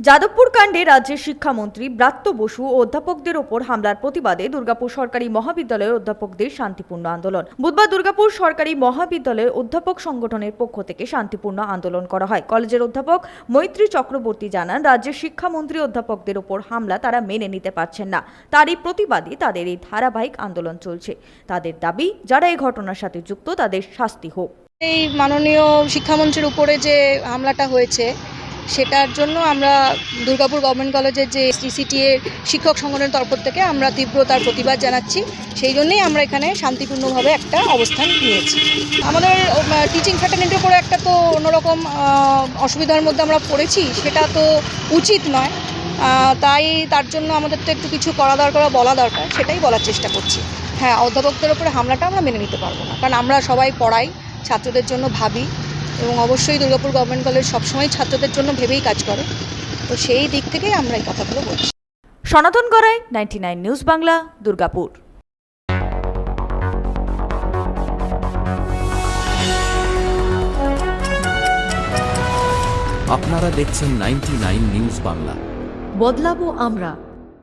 যাদবপুর কাণ্ডে রাজ্যের শিক্ষামন্ত্রী ব্রাত্য বসু ও অধ্যাপকদের ওপর হামলার প্রতিবাদে দুর্গাপুর সরকারি মহাবিদ্যালয়ের অধ্যাপকদের শান্তিপূর্ণ আন্দোলন। বুধবার দুর্গাপুর সরকারি মহাবিদ্যালয়ের অধ্যাপক সংগঠনের পক্ষ থেকে শান্তিপূর্ণ আন্দোলন করা হয়। কলেজের অধ্যাপক মৈত্রী চক্রবর্তী জানান, রাজ্যের শিক্ষামন্ত্রী অধ্যাপকদের ওপর হামলা তারা মেনে নিতে পারছেন না। তারই প্রতিবাদে তাদের এই ধারাবাহিক আন্দোলন চলছে। তাদের দাবি, যারা এই ঘটনার সাথে যুক্ত তাদের শাস্তি হোক। এই মাননীয় শিক্ষামন্ত্রীর উপরে যে হামলাটা হয়েছে সেটার জন্য আমরা দুর্গাপুর গভর্নমেন্ট কলেজের যে সিসিটিএ শিক্ষক সংগঠনের তরফ থেকে আমরা তীব্র তার প্রতিবাদ জানাচ্ছি। সেই জন্যই আমরা এখানে শান্তিপূর্ণভাবে একটা অবস্থান নিয়েছি। আমাদের টিচিং ফ্র্যাটার্নিটির উপরে একটা তো অন্যরকম অসুবিধার মধ্যে আমরা পড়েছি, সেটা তো উচিত নয়। তাই তার জন্য আমাদের তো একটু কিছু করা দরকার, বলা দরকার, সেটাই বলার চেষ্টা করছি। হ্যাঁ, অধ্যাপকদের উপরে হামলাটা আমরা মেনে নিতে পারবো না, কারণ আমরা সবাই পড়াই, ছাত্রদের জন্য ভাবি, এবং অবশ্যই দুর্গাপুর গভর্নমেন্ট কলেজ সবসময় ছাত্রদের জন্য ভেবেই কাজ করে। তো সেই দিক থেকেই আমরা এই কথাগুলো বলছি। সনাতন গড়াই, 99 নিউজ বাংলা, দুর্গাপুর। আপনারা দেখছেন 99 নিউজ বাংলা। বদলাবো আমরা।